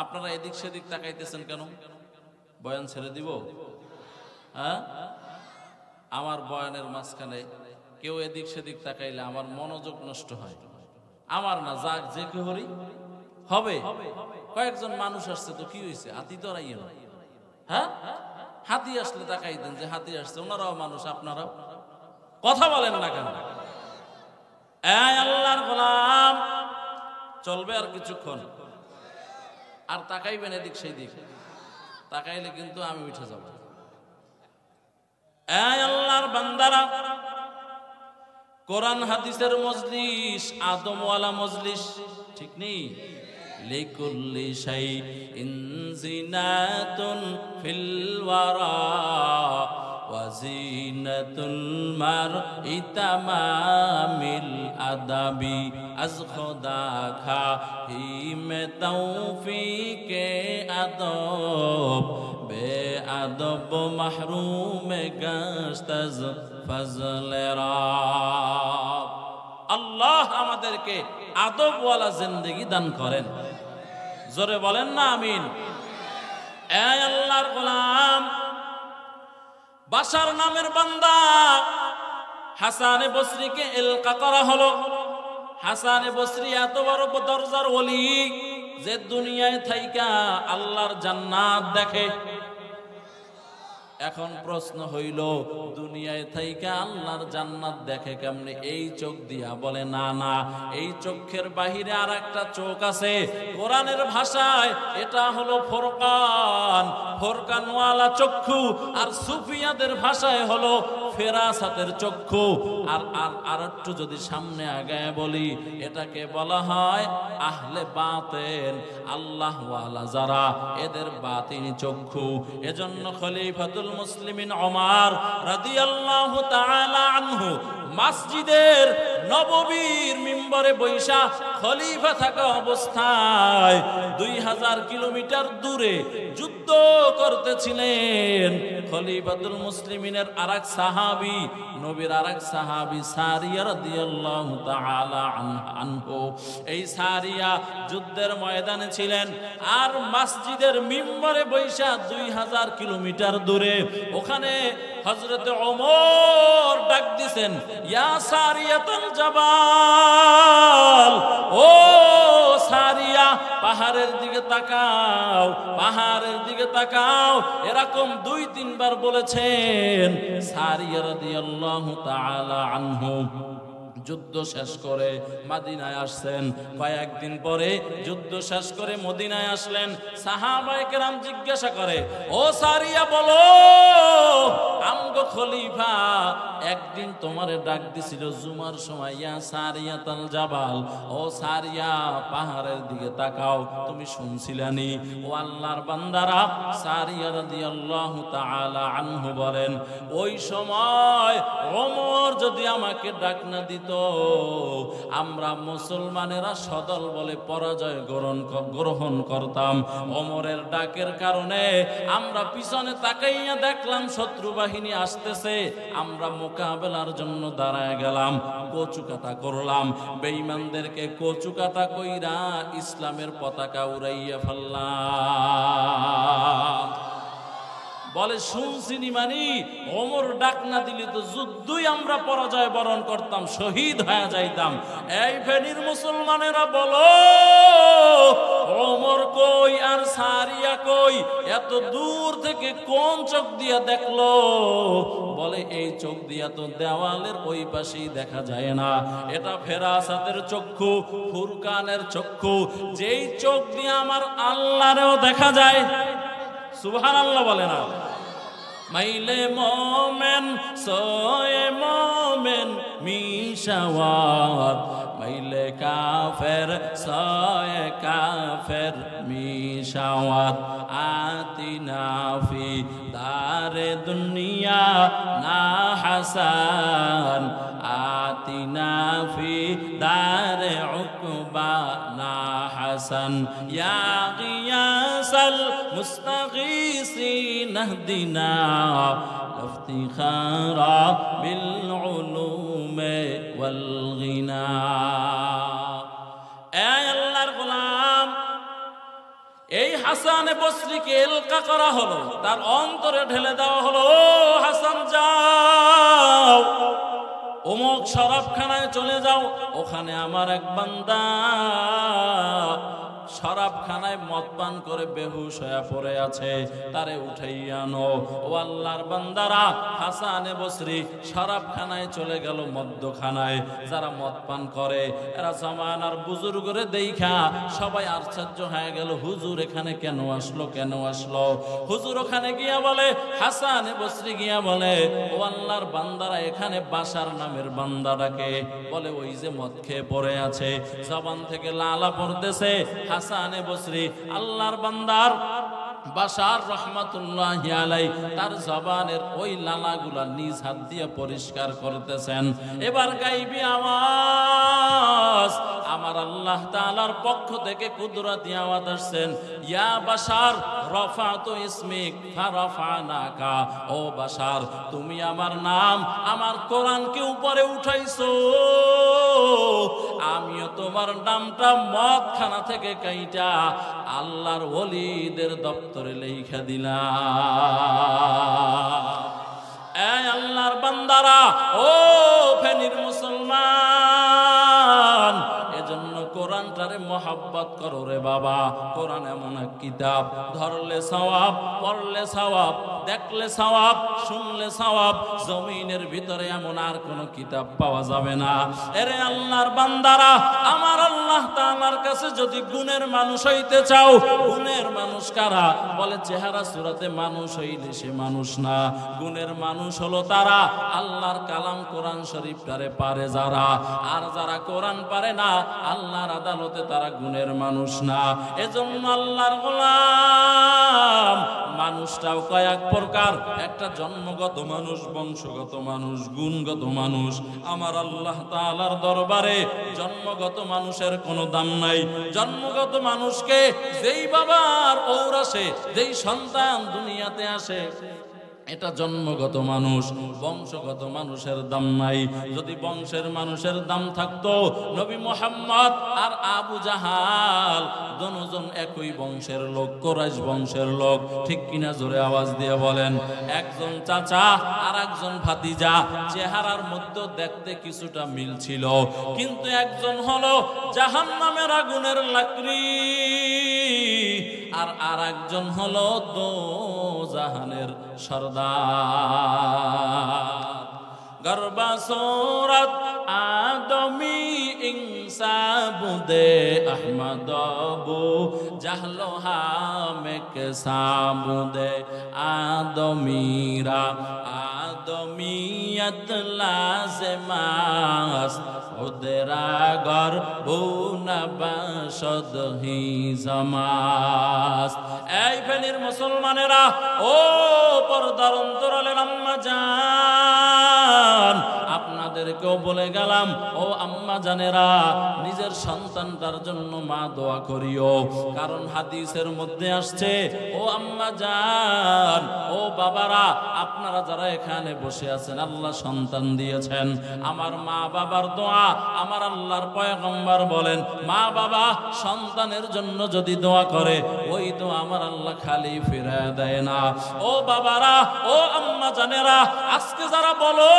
আপনারা এদিক সেদিক তাকাইতেছেন কেন? বয়ান ছেড়ে দিব? হ্যাঁ, আমার বয়ানের মাঝখানে কেউ এদিক সেদিক তাকাইলে আমার মনোযোগ নষ্ট হয়। আমার না, যাক যে কেহরি হবে। কয়েকজন মানুষ আসছে তো কি হয়েছে? হাতি তো রাইয়ে না। হ্যাঁ, হাতি আসলে তাকাইতেন যে হাতি আসছে, ওনারাও মানুষ, আপনারাও। কথা বলেন না কেন? এই আল্লাহর গোলাম, চলবে আর কিছুক্ষণ? আর তাকাইবেন এদিক সেই দিক, তাকাইলে কিন্তু আমি উঠে যাব। এই আল্লাহর বান্দারা, কোরআন হাদিসের মজলিস আদমওয়ালা মজলিস, ঠিক নেই? লিকুল্লি শাইইন জিনাতুন ফিল ওয়ারা ওয়া জিনাতুল মারই তামামিল আদাবি আজ খোদা খাহিমে তৌফিকে আদব বে আদব মাহরুমে গশত আজ ফজলে রাব। আল্লাহ আমাদেরকে আদবওয়ালা জিন্দেগি দান করেন। জোরে বলেন না আমিন। এই আল্লাহর গোলাম, বাশার নামের বান্দা হাসান বসরিকে ইলকা করা হলো। হাসান বসরি এত বড় দরজার ওলি যে দুনিয়ায় থাইকা আল্লাহর জান্নাত দেখে। এখন প্রশ্ন হইল, দুনিয়ায় থাইকা আল্লাহর জান্নাত দেখে কেমনে? এই চোখ দিয়া বলে না না, এই চোখের বাহিরে আর একটা চোখ আছে। কোরআনের ভাষায় এটা হলো ফোরকান, ফোরকানওয়ালা চক্ষু। আর সুফিয়াদের ভাষায় হলো ফেরাসাতের চক্ষু। আর একটু যদি সামনে আগায় বলি, এটাকে বলা হয় আহলে বাতিন, আল্লাহওয়ালা যারা, এদের বাতিনি চক্ষু। এজন্য খলিফাতুল মুসলিমিন ওমর রাদিয়াল্লাহু তাআলা আনহু মসজিদের নববীর মিম্বরে বৈশা খলিফা থাকা অবস্থায় 2000 কিলোমিটার দূরে যুদ্ধ করতেছিলেন। খলিফাতুল মুসলিমিনের আরেক সাহাবী, নবীর আরেক সাহাবী সারিয়া রাদিয়াল্লাহু তাআলা আনহু, এই সারিয়া যুদ্ধের ময়দানে ছিলেন। আর মসজিদের মিম্বরে বৈশা 2000 কিলোমিটার দূরে ওখানে হযরতে ওমর ডাক দিছেন, ইয়া সারিয়াতুল জাবাল, ও সারিয়া পাহাড়ের দিকে তাকাও, পাহাড়ের দিকে তাকাও। এরকম 2-3 বার বলেছেন। সারিয়া রাদিয়াল্লাহু তাআলা আনহু যুদ্ধ শেষ করে মদিনায় আসছেন। কয়েকদিন পরে যুদ্ধ শেষ করে মদিনায় আসলেন। সাহাবায়ে কেরাম জিজ্ঞাসা করে, ও সারিয়া বলো, আমগো খলিফা একদিন তোমারে ডাক দিছিল জুমার সময়, ইয়া সারিয়াতুল জাবাল, ও সারিয়া পাহাড়ের দিকে তাকাও, তুমি শুনছিলানি? ও আল্লাহর বান্দারা, সারিয়া রাদিয়াল্লাহু তাআলা আনহু বলেন, ওই সময় ওমর যদি আমাকে ডাক না দিত, আমরা মুসলমানেরা সদল বলে পরাজয় গ্রহণ করতাম। ওমরের ডাকের কারণে আমরা পিছনে তাকাইয়া দেখলাম শত্রু বাহিনী আসতেছে, আমরা মোকাবেলার জন্য দাঁড়ায় গেলাম, কচুকাটা করলাম, বেঈমানদেরকে কচুকাটা কইরা ইসলামের পতাকা উড়াইয়া ফেললাম। বলে শুনছিনি মানি, ওমর ডাক না দিলে তো যুদ্ধই আমরা পরাজয় বরণ করতাম, শহীদ হয়ে যাইতাম। এই ফেনীর মুসলমানেরা বলো, ওমর কই আর সারিয়া কই? এত দূর থেকে কোন চোখ দিয়া দেখলো? বলে এই চোখ দিয়া তো দেওয়ালের ওই পাশেই দেখা যায় না, এটা ফেরাসাতের চক্ষু, ফুরকানের চক্ষু, যেই চোখ দিয়ে আমার আল্লাহরেও দেখা যায়। সুবহানাল্লাহ বলে না? মাইলে মোমেন সোয়ে মোমেন মিশাওয়াত, মাইলে কাফের সোয়ে কাফের মিশাওয়াত। আতিনা ফি দারে দুনিয়া না হাসান, আতিনা ফি দারে উকবা না হাসান। ইয়া গিয়াসাল মুস্তাগীসিন ইহদিনা ইফতিখারা বিল উলুমি ওয়াল গিনা। এই আল্লাহর গোলাম, এই হাসান বসরিকে ইলকা করা হলো, তার অন্তরে ঢেলে দেওয়া হলো, ও হাসান যাও অমুক শরাবখানায় চলে যাও, ওখানে আমার এক বান্দা শরাবখানায় মদ পান করে বেহুশ হয়ে পড়ে আছে, তারে উঠাইয়া আনো। ও আল্লাহর বান্দারা, হাসানে বসরি শরাবখানায় চলে গেল, মদ্যখানায়। যারা মদ পান করে এরা জামানার বুজুর্গরে দেখা সবাই আশ্চর্য হয়ে গেল, হুজুর এখানে কেন আসলো, কেন আসলো? হুজুর ওখানে গিয়া বলে, হাসানে বসরি গিয়া বলে, ও আল্লাহর বান্দারা, এখানে বাশার নামের বান্দাটাকে বলে, ওই যে মদ খেয়ে পড়ে আছে, জবান থেকে লালা পড়তেছে। হাসানে বসরি আল্লাহর বান্দার বাশার রহমাতুল্লাহি আলাইহি তার জবানের ওই লালাগুলা নিজ হাত দিয়ে পরিষ্কার করতেছেন। এবার গাইবি আওয়াজ, আমার আল্লাহ তাআলার পক্ষ থেকে কুদরতি আওয়াজ আসছেন, ইয়া বাশার রাফাতু ইসমিক ফারাফানাকা। ও বাশার, তুমি আমার নাম, আমার কোরআনকে উপরে উঠাইছো, আমিও তোমার নামটা মদখানা থেকে কাইটা আল্লাহর ওলিদের দপ্তরে লেখা দিলাম। এই আল্লাহর বান্দারা, ও ফেনীর মুসলমান, এজন্য কোরআনটারে মহব্বত করো রে বাবা। কোরআন এমন এক কিতাব, ধরলে সওয়াব, পড়লে সওয়াব, দেখলে সওয়াব, শুনলে সওয়াব। জমিনের ভিতরে এমন আর কোন কিতাব পাওয়া যাবে না। এরে আল্লাহর বান্দারা, আমার আল্লাহ তাআলার কাছে যদি গুণের মানুষ হইতে চাও, গুণের মানুষ কারা? বলে চেহারা সুরাতে মানুষ হইলে সে মানুষ না। গুণের মানুষ হলো তারা আল্লাহর কালাম কোরআন শরীফটারে পারে যারা, আর যারা কোরআন পারে না আল্লাহর আদালতে তারা গুণের মানুষ না। এজন্য আল্লাহর গোলাম মানুষটাও কয়েক প্রকার, একটা জন্মগত মানুষ, বংশগত মানুষ, গুণগত মানুষ। আমার আল্লাহ তাআলার দরবারে জন্মগত মানুষের কোনো দাম নাই। জন্মগত মানুষকে যেই বাবার ঔরাসে যেই সন্তান দুনিয়াতে আসে, এটা জন্মগত মানুষ। বংশগত মানুষের দাম নাই। যদি বংশের মানুষের দাম থাকতো, নবী মুহাম্মদ আর আবু জাহাল দুজন একই বংশের লোক, কুরাইশ বংশের লোক। ঠিক কিনা? জোরে আওয়াজ দিয়ে বলেন। একজন চাচা আর একজন ভাতিজা, চেহারার মধ্যে দেখতে কিছুটা মিল ছিল, কিন্তু একজন হলো জাহান্নামের আগুনের লাকড়ি, আর একজন হলো দোজাহানের সর্দার। গর্বা সূরত আদমি ইনসাবুদে আহমদবু জাহলো হামেক সাবুদে আদমিরা আদমিয়ত লাজমাস ওদেরা গর্বু নবশদ হি জামাস। এই ফেনীর মুসলমানেরা, ও পর্দার অন্তরালের আম্মা জান, আপনাদেরকেও বলে গেলাম, ও আম্মা জানেরা, নিজের সন্তানটার জন্য মা দোয়া করিও। কারণ হাদিসের মধ্যে আসছে, ও আম্মা জান, ও বাবারা, আপনারা যারা এখানে বসে আছেন, আল্লাহ সন্তান দিয়েছেন, আমার মা বাবার দোয়া, আমার আল্লাহর পয়গম্বর বলেন, মা বাবা সন্তানের জন্য যদি দোয়া করে, ওই দোয়া আমার আল্লাহ খালি ফিরায় দেয় না। ও বাবারা, ও আম্মা জানেরা, আজকে যারা বলো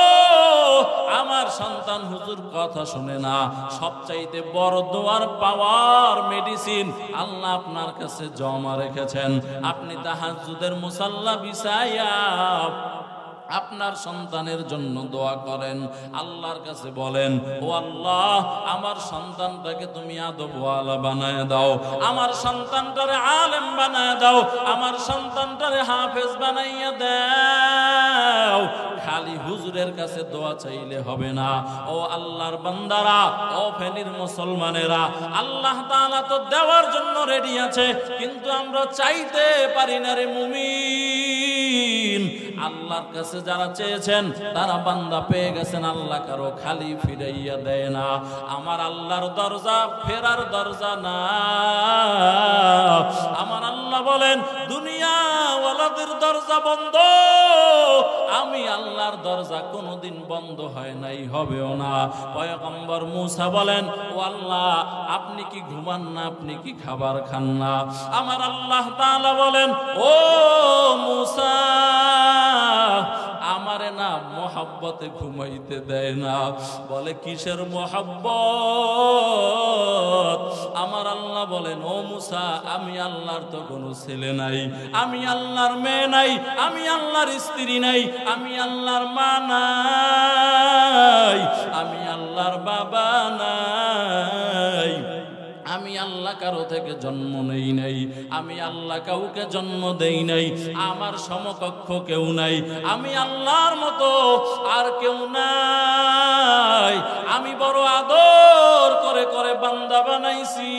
আমার সন্তান হুজুর কথা শুনে না, সবচাইতে বড় দোয়ার পাওয়ার মেডিসিন আল্লাহ আপনার কাছে জমা রেখেছেন। আপনি তাহাজ্জুদের মুসাল্লা বিছাইয়া আপনার সন্তানের জন্য দোয়া করেন, আল্লাহর কাছে বলেন, ও আল্লাহ, আমার সন্তানটাকে তুমি আদবওয়ালা বানায় দাও, আমার সন্তানটারে আলেম বানায় দাও, আমার সন্তানটারে হাফেজ বানাইয়া দাও। খালি হুজুরের কাছে দোয়া চাইলে হবে না। ও আল্লাহর বান্দারা, ও ফেনীর মুসলমানেরা, আল্লাহ তাআলা তো দেওয়ার জন্য রেডি আছে, কিন্তু আমরা চাইতে পারি না রে মুমিন। আল্লাহর কাছে যারা চেয়েছেন তারা বান্দা পেয়ে গেছেন, আল্লাহ কারো খালি ফিরাইয়া দেয় না। আমার আল্লাহর দরজা ফেরার দরজা না। আমার আল্লাহ বলেন, দুনিয়া ওয়ালাদের দরজা বন্ধ, আমি আল্লাহর দরজা কোনোদিন বন্ধ হয় নাই, হবেও না। পয়গম্বর মুসা বলেন, ও আল্লাহ, আপনি কি ঘুমান না, আপনি কি খাবার খান না? আমার আল্লাহ তাআলা বলেন, ও মুসা, আমার আমারে না মোহাব্বতে ঘুমাইতে দেয় না। বলে কিসের মোহাব্বত? আমার আল্লাহ বলেন, ও মুসা, আমি আল্লাহর তো কোনো ছেলে নাই, আমি আল্লাহর মেয়ে নাই, আমি আল্লাহর স্ত্রী নাই, আমি আল্লাহর মা নাই, আমি আল্লাহর বাবা নাই, আমি আল্লাহ কারো থেকে জন্ম নেই নাই, আমি আল্লাহ কাউকে জন্ম দেই নাই, আমার সমকক্ষ কেউ নাই, আমি আল্লাহর মতো আর কেউ নাই, আমি বড় আদর করে করে বান্দা বানাইছি,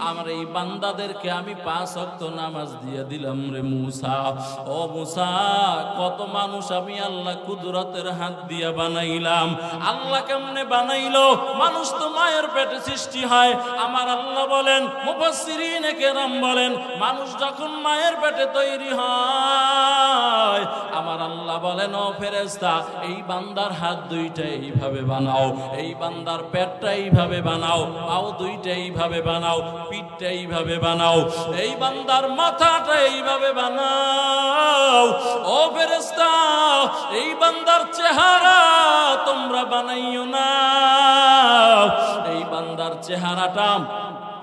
আমার এই বান্দাদেরকে আমি 5 ওয়াক্ত নামাজ দিয়ে দিলাম রে মুসা। ও মুসা, কত মানুষ আমি আল্লাহ কুদরতের হাত দিয়া বানাইলাম। আল্লাহ কেমনে বানাইলো? মানুষ তো মায়ের পেটে সৃষ্টি হয়। আমার আল্লাহ বলেন, মুফাসসিরিনে কেরাম বলেন, মানুষ যখন মায়ের পেটে তৈরি হয়, আমার আল্লাহ বলেন, ও ফেরেশতা, এই বান্দার হাত দুইটা এইভাবে বানাও, এই বান্দার পেটটা এইভাবে বানাও, পাও দুইটা এইভাবে বানাও, পিঠটা এইভাবে বানাও, এই বান্দার মাথাটা এইভাবে বানাও। ও ফেরেশতা, এই বান্দার চেহারা তোমরা বানাইও না, এই বান্দার চেহারাটা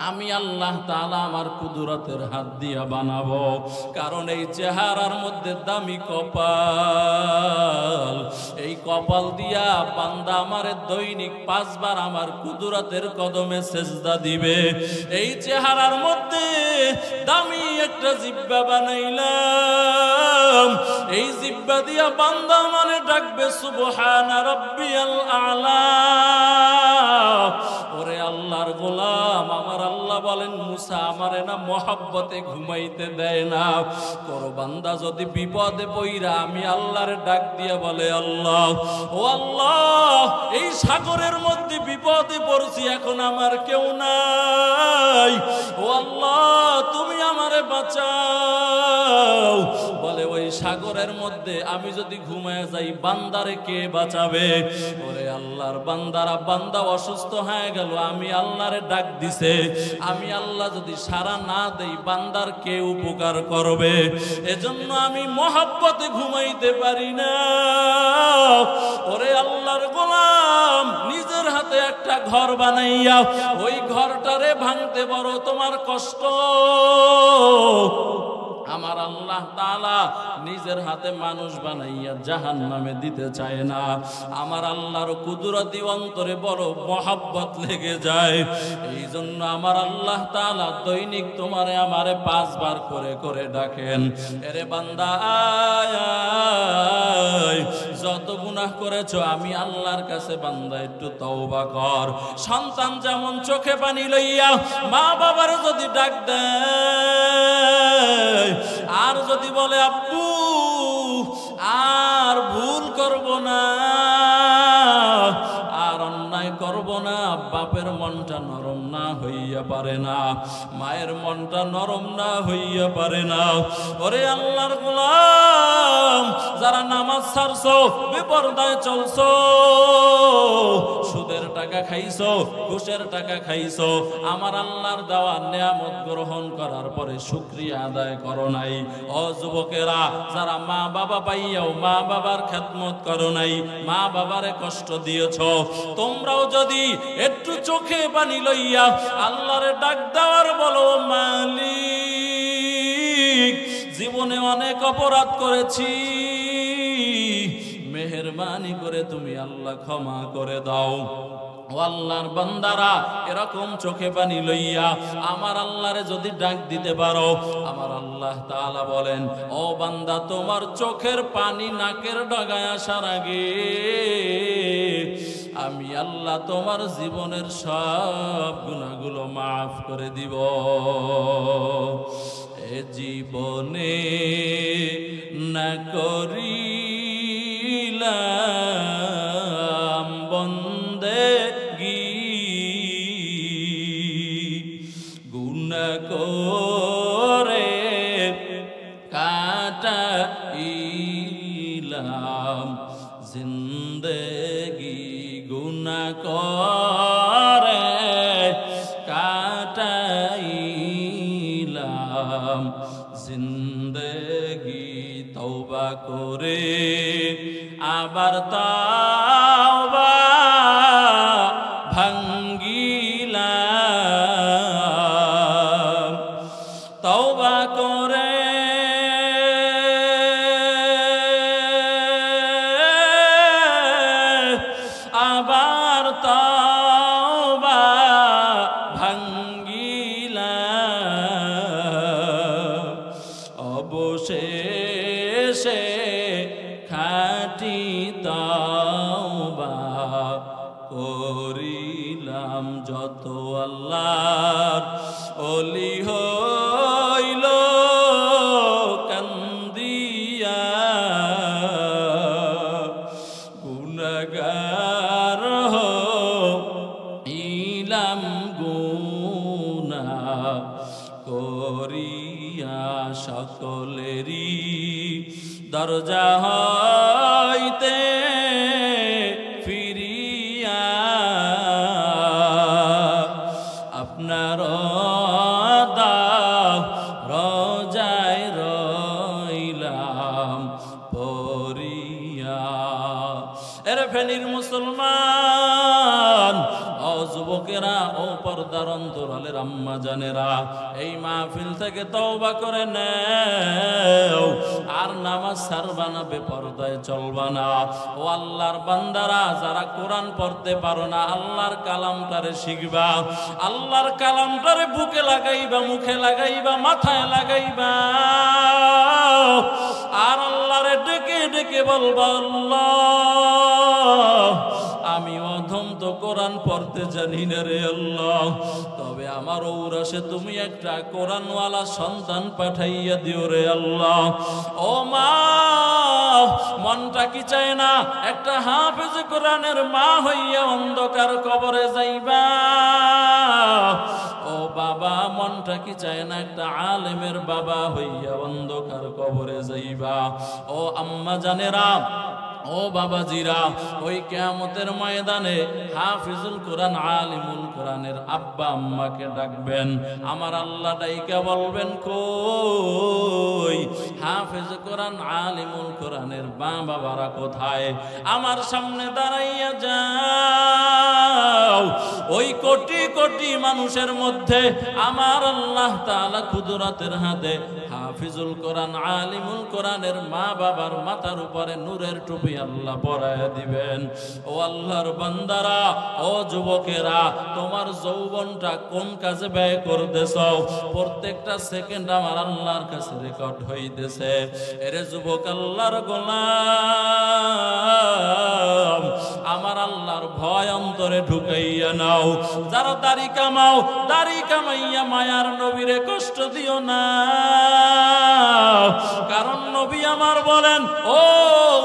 আমি আল্লাহ তাআলা আমার কুদরতের হাত দিয়া বানাবো। কারণ এই চেহারার মধ্যে দামি কপাল, এই কপাল দিয়া বান্দা আমারে দৈনিক 5 বার আমার কুদরতের কদমে সেজদা দিবে। এই চেহারার মধ্যে দামি একটা জিহ্বা বানাইলাম, এই জিহ্বা দিয়া বান্দা মানে ডাকবে সুবহান রাব্বিয়াল আলা। ওরে আল্লাহর গোলাম, আমার আল্লাহ বলেন, মুসা আমারে না মোহাব্বতে ঘুমাইতে দেয় না। কোন বান্দা যদি বিপদে পইরা আমি আল্লাহর ডাক দিয়া বলে, আল্লাহ, ও আল্লাহ, এই সাগরের মধ্যে বিপদে পড়ছি, এখন আমার কেউ নাই, ও আল্লাহ তুমি আমারে বাঁচাও। বলে ওই সাগরের মধ্যে আমি যদি ঘুমায় যাই, বান্দারে কে বাঁচাবে? ওরে আল্লাহর বান্দারা, বান্দা অসুস্থ হয়ে গেল, আমি আল্লাহরে ডাক দিছে, আমি আল্লাহ যদি সারা না দেই, বান্দার কে উপকার করবে? এজন্য আমি মোহাব্বতে ঘুমাইতে পারি না। ওরে আল্লাহর গোলাম, নিজের হাতে একটা ঘর বানাইয়া ওই ঘরটারে ভাঙতে বড় তোমার কষ্ট। আমার আল্লাহ তাআলা নিজের হাতে মানুষ বানাইয়া জাহান্নামে দিতে চায় না। আমার আল্লাহর কুদরতি অন্তরে বড় মহব্বত লেগে যায়। এই জন্য আমার আল্লাহ তাআলা দৈনিক তোমারে আমারে 5 বার করে করে ডাকেন, এরে বান্দা আয় আয়, যত গুনাহ করেছো আমি আল্লাহর কাছে বান্দা একটু তওবা কর। সন্তান যেমন চোখে পানি লইয়া মা বাবার যদি ডাক দেয়, আর যদি বলে আব্বু আর ভুল করব না, আর অন্যায় করব না, বাপের মনটা নরম না হইয়া পারে না, মায়ের মনটা নরম না হইয়া পারে না। ওরে আল্লাহর গোলাম, যারা নামাজ ছাড়ছো, বেপরদায় চলছো, সুদের টাকা খাইছো, ঘুষের টাকা খাইছো, আমার আল্লাহর দেওয়া নিয়ামত গ্রহণ করার পরে শুকরিয়া আদায় করো নাই। ও যুবকেরা, যারা মা বাবা পাইয়াও মা বাবার খেদমত করো নাই, মা বাবারে কষ্ট দিয়েছো, তোমরাও যদি একটু চোখে পানি লইয়া আল্লাহরে ডাক দেওয়ার বলো, মালিক জীবনে অনেক অপরাধ করেছি, মেহেরবানি করে তুমি আল্লাহ ক্ষমা করে দাও। ও আল্লাহর বান্দারা, এরকম চোখে পানি লইয়া আমার আল্লাহরে যদি ডাক দিতে পারো, আমার আল্লাহ তাআলা বলেন, ও বান্দা, তোমার চোখের পানি নাকের ডগায় আসার আগে আমি আল্লাহ তোমার জীবনের সব গুনাহগুলো মাফ করে দিব। এ জীবনে না করিলাম বন্দেগী, গুনাহ করে কাটাইলাম জিন্দেগি, গুনাহ করে কাটাইলাম জিন্দেগি। তওবা করে আবার তাওবা ভাঙ্গিলাম, তাওবা করে আবার তাওবা ভাঙ্গিলাম, অবশেষে খাঁটি তাওবা করিলাম। যত আল্লাহর ওলি হইল কান্দিয়া, গুনাহগার হইলাম গুনাহ করিয়া, সকলেরই দরজা হইতে ফিরিয়া আপনার রোজায় রইলাম পরিয়া। এর ফেনীর মুসলমান, ও যুবকেরা, ও পর্দার অন্তরালের আম্মা জানেরা, এই মাহফিল থেকে তওবা করে নেও, আর নামাজ ছাড়বা না, বেপরদায় চলবা না। ও আল্লাহর বান্দারা, যারা কোরআন পড়তে পারো না, আল্লাহর কালামটারে শিখবা, আল্লাহর কালামটারে বুকে লাগাইবা, মুখে লাগাইবা, মাথায় লাগাইবা, আর আল্লাহরে ডেকে ডেকে বলবা, আল্লাহ আমি অধম তো কোরআন পড়তে জানি না রে আল্লাহ, তবে আমার ঔরাসে তুমি একটা কোরআনওয়ালা সন্তান পাঠাইয়া দিও রে আল্লাহ। ও মা, মনটা কি চায় না একটা হাফেজ কোরআনের মা হইয়া অন্ধকার কবরে যাইবা? ও বাবা, মনটা কি চায় না একটা আলেমের বাবা হইয়া অন্ধকার কবরে যাইবা? ও আম্মা জানেরা, ও বাবাজিরা, ওই কিয়ামতের ময়দানে হাফিজুল কোরআন, আলিমুল কোরআনের আব্বা আম্মাকে ডাকবেন, আমার আল্লাহ ডাইকা বলবেন, কই হাফিজ কোরআন, আলিমুল কোরআনের মা বাবারা কোথায়? আমার সামনে দাঁড়াইয়া যাও। ওই কোটি কোটি মানুষের মধ্যে আমার আল্লাহ তাআলা কুদরতের হাতে হাফিজুল কোরআন, আলিমুল কোরআনের মা বাবার মাথার উপরে নূরের টুপি আল্লাহ পরায়া দিবেন। ও আল্লাহর বান্দারা, ও যুবকেরা, তোমার যৌবনটা কোন কাজে ব্যয় করতেছ? প্রত্যেকটা সেকেন্ড আমার আল্লাহর কাছে রেকর্ড হইতেছে। এরে যুবক, আল্লাহর গোলাম, আমার আল্লাহর ভয় অন্তরে ঢুকাইয়া নাও। যারা দাড়ি কামাও, দাড়ি কামাইয়া মায়ার নবীরে কষ্ট দিও না, কারণ নবী আমার বলেন, ও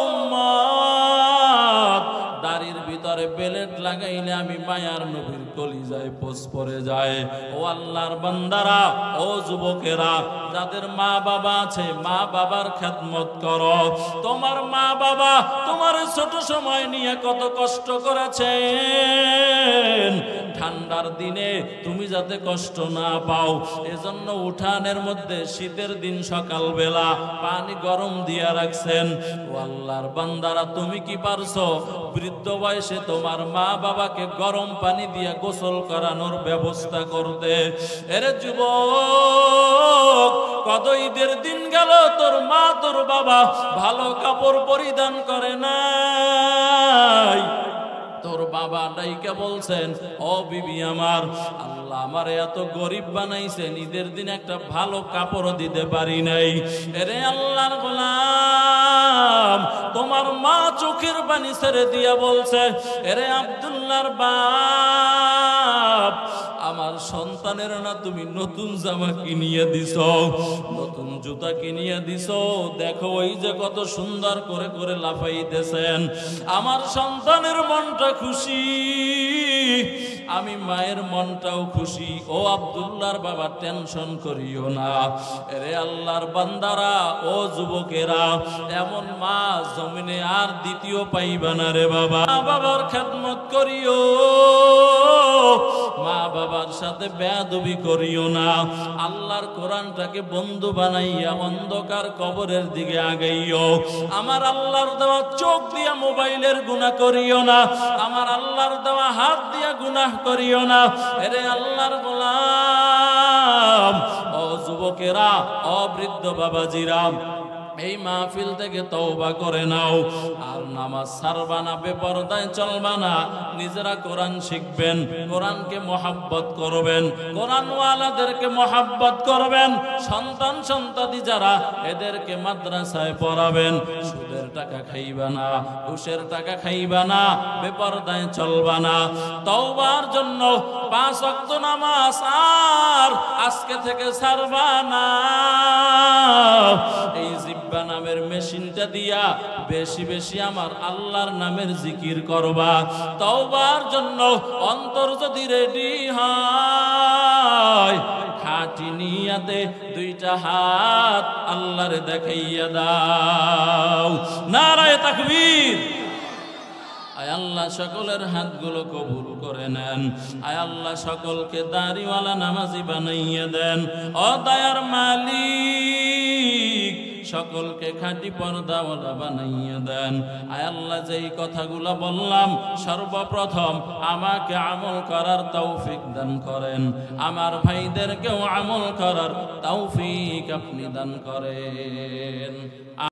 উম্মত, দাড়ির ভিতরে বেলেট লাগাইলে আমি মায়ার নবীর কলিজায় পোষ পড়ে যায়। ও আল্লাহর বান্দারা, ও যুবকেরা, যাদের মা বাবা আছে, মা বাবার খেদমত করো। তোমার মা বাবা তোমার ছোট সময় নিয়ে কত কষ্ট করেছেন, ঠান্ডার দিনে তুমি যাতে কষ্ট না পাও, এজন্য উঠানের মধ্যে শীতের দিন সকালবেলা পানি গরম দিয়া রাখছেন। ও আল্লাহর বান্দারা, তুমি কি পারছো বৃদ্ধ বয়সে তোমার মা বাবাকে গরম পানি দিয়া গোসল করানোর ব্যবস্থা করতে? এরে যুবক, কত ঈদের দিন গেল তোর মা তোর বাবা ভালো কাপড় পরিধান করে নাই। তোর বাবা ডাইকে বলছেন, ও বিবি আমার, আল্লাহ আমার এত গরিব বানাইছেন, ঈদের দিন একটা ভালো কাপড় দিতে পারি নাই। এরে আল্লাহর গোলাম, তোমার মা চোখের পানি ছেড়ে দিয়া বলছে, এরে আব্দুল্লাহর বাপ, আমার সন্তানের না তুমি নতুন জামা কিনিয়ে দিছ, নতুন জুতা কিনিয়ে দিছ, দেখো ওই যে কত সুন্দর করে করে লাফাইতেছেন। আমার সন্তানের মনটা খুশি, আমি মায়ের মনটাও খুশি। ও আব্দুল্লাহর বাবা, টেনশন করিও না। এরে আল্লাহর বান্দারা, ও যুবকেরা, এমন মা জমিনে আর দ্বিতীয় পাইবা না রে বাবা। বাবার খেদমত করিও, মা বাবার সাথে বেয়াদবি করিও না। আল্লাহর কোরআনটাকে বন্ধু বানাইয়া অন্ধকার কবরের দিকে আগাইও। আমার আল্লাহর দেওয়া চোখ দিয়া মোবাইলের গুনাহ করিও না। আমার আল্লাহর দেওয়া হাত দিয়া গুনাহ করিও না। এরে আল্লাহর গোলাম, ও যুবকেরা, ও বৃদ্ধ বাবাজিরা, এই মাহফিল থেকে তওবা করে নাও। আর নামাজ ছাড়বা না, বেপরদায় চলবা না। নিজেরা কোরআন শিখবেন, কোরআনকে মহাব্বত করবেন, কোরআনওয়ালাদেরকে মহাব্বত করবেন। সন্তান সন্ততি যারা, এদেরকে মাদ্রাসায় পড়াবেন। সুদের টাকা খাইবা না, ঘুষের টাকা খাইবা না, বেপরদায় চলবা না। তওবার জন্য 5 ওয়াক্ত নামাজ আর আজকে থেকে ছাড়বা না। এই জিব্বা নামের মেশিনটা দিয়া বেশি বেশি আমার আল্লাহর নামের জিকির করবা। তওবার জন্য অন্তর যদি রেডি হয়, খাঁটি নিয়াতে 2টা হাত আল্লাহরে দেখাইয়া দাও। নারায়ে তাকবীর। আয় আল্লাহ সকলের হাতগুলো কবুল করে নেন। আয় আল্লাহ সকলকে দাড়িওয়ালা নামাজি বানাইয়া দেন। ও দয়ার মালিক, সকলকে খাঁটি পর্দাওয়ালা বানাইয়া দেন। আয় আল্লাহ, যেই কথাগুলো বললাম সর্বপ্রথম আমাকে আমল করার তৌফিক দান করেন। আমার ভাইদেরকেও আমল করার তৌফিক আপনি দান করেন।